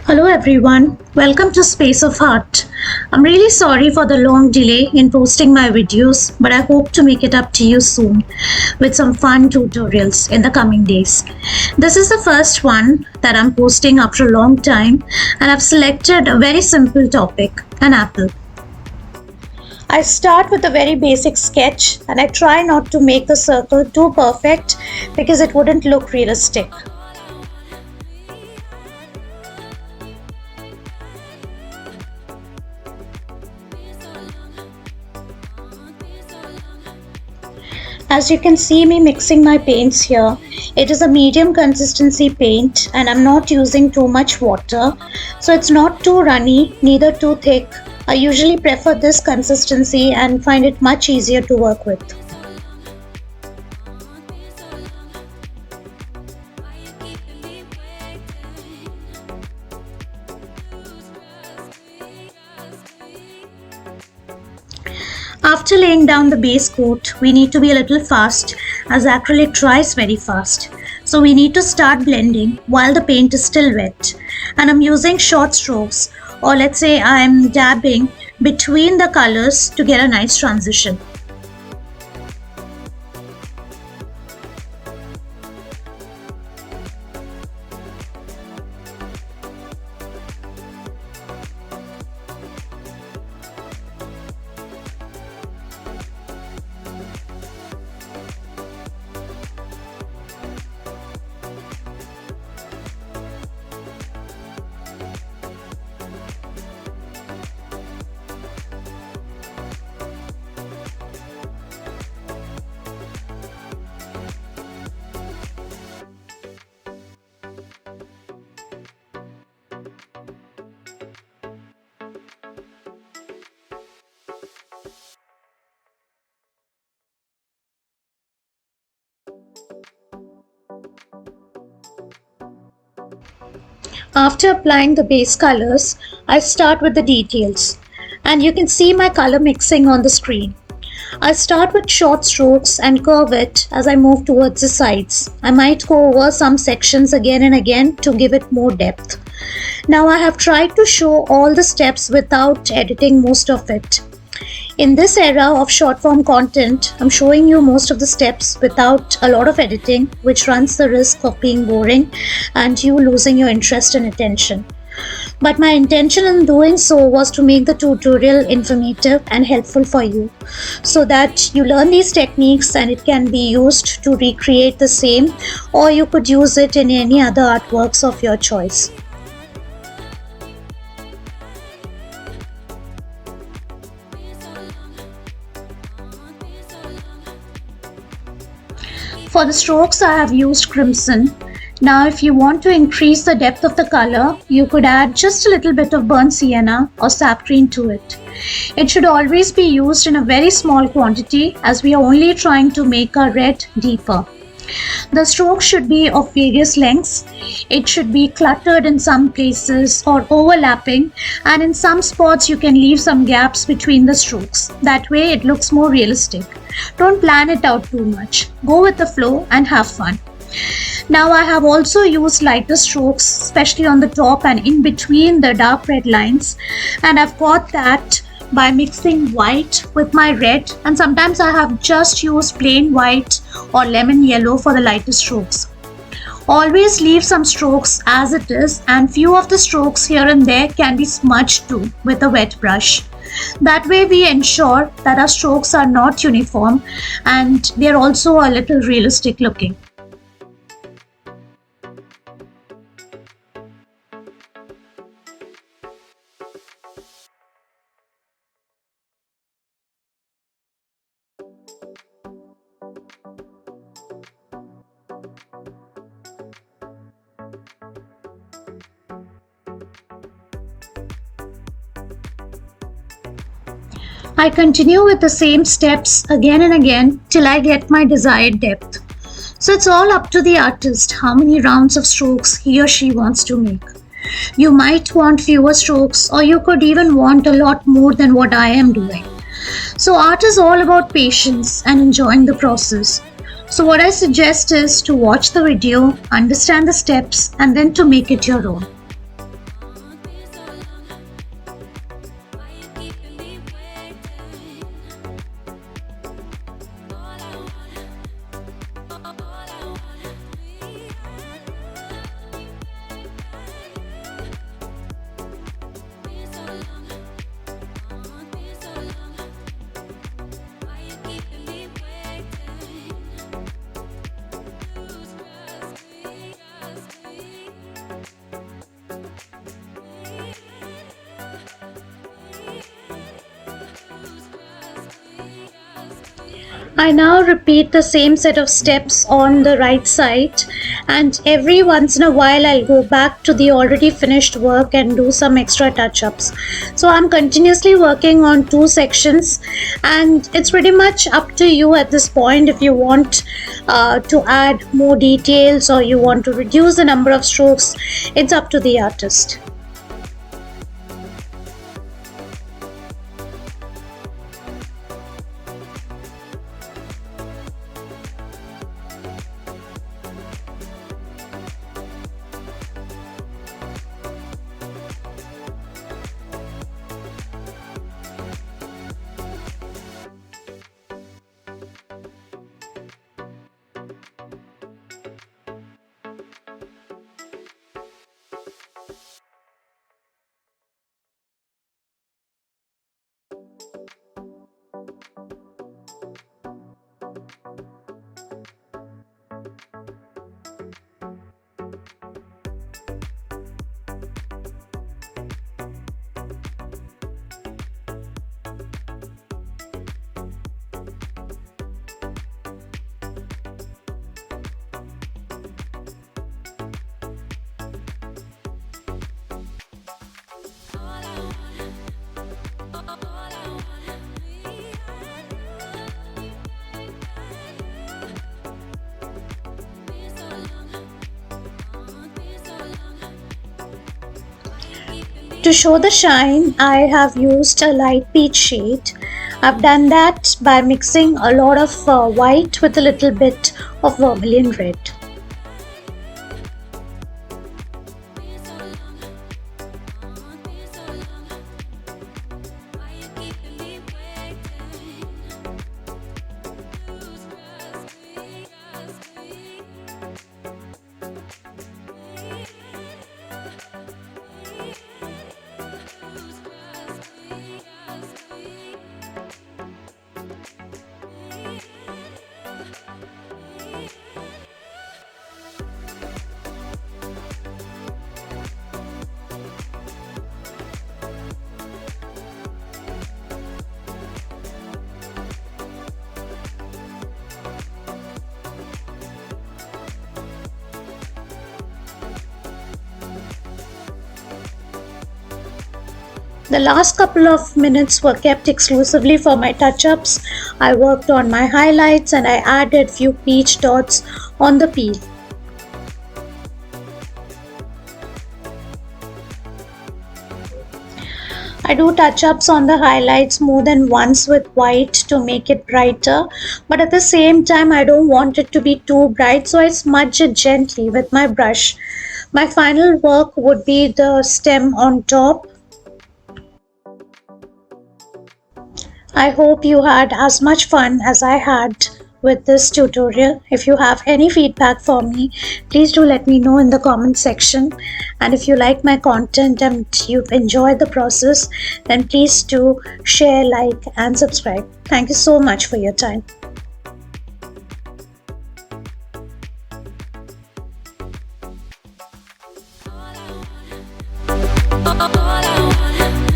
Hello everyone, welcome to Space of Art. I'm really sorry for the long delay in posting my videos, but I hope to make it up to you soon with some fun tutorials in the coming days. This is the first one that I'm posting after a long time, and I've selected a very simple topic, an apple. I start with a very basic sketch and I try not to make the circle too perfect because it wouldn't look realistic. As you can see me mixing my paints here, it is a medium consistency paint and I'm not using too much water, so it's not too runny, neither too thick. I usually prefer this consistency and find it much easier to work with. After laying down the base coat, we need to be a little fast as acrylic dries very fast. So we need to start blending while the paint is still wet. And I'm using short strokes, or let's say I'm dabbing between the colors to get a nice transition. After applying the base colors, I start with the details. And you can see my color mixing on the screen. I start with short strokes and curve it as I move towards the sides. I might go over some sections again and again to give it more depth. Now I have tried to show all the steps without editing most of it. In this era of short form content, I'm showing you most of the steps without a lot of editing, which runs the risk of being boring and you losing your interest and attention. But my intention in doing so was to make the tutorial informative and helpful for you, so that you learn these techniques and it can be used to recreate the same, or you could use it in any other artworks of your choice. For the strokes, I have used crimson. Now if you want to increase the depth of the color, you could add just a little bit of burnt sienna or sap green to it. It should always be used in a very small quantity as we are only trying to make our red deeper. The stroke should be of various lengths. It should be cluttered in some places or overlapping, and in some spots you can leave some gaps between the strokes. That way it looks more realistic. Don't plan it out too much. Go with the flow and have fun. Now I have also used lighter strokes, especially on the top and in between the dark red lines, and I've got that by mixing white with my red, and sometimes I have just used plain white or lemon yellow for the lighter strokes. Always leave some strokes as it is, and few of the strokes here and there can be smudged too with a wet brush. That way we ensure that our strokes are not uniform and they're also a little realistic looking. I continue with the same steps again and again till I get my desired depth. So it's all up to the artist how many rounds of strokes he or she wants to make. You might want fewer strokes, or you could even want a lot more than what I am doing. So art is all about patience and enjoying the process. So what I suggest is to watch the video, understand the steps, and then to make it your own. I now repeat the same set of steps on the right side, and every once in a while I'll go back to the already finished work and do some extra touch-ups. So I'm continuously working on two sections, and it's pretty much up to you at this point if you want to add more details or you want to reduce the number of strokes. It's up to the artist. To show the shine, I have used a light peach shade. I've done that by mixing a lot of white with a little bit of vermilion red. The last couple of minutes were kept exclusively for my touch-ups. I worked on my highlights and I added few peach dots on the peel. I do touch-ups on the highlights more than once with white to make it brighter, but at the same time I don't want it to be too bright, so I smudge it gently with my brush. My final work would be the stem on top. I hope you had as much fun as I had with this tutorial. If you have any feedback for me, please do let me know in the comment section. And if you like my content and you've enjoyed the process, then please do share, like, and subscribe. Thank you so much for your time. All I want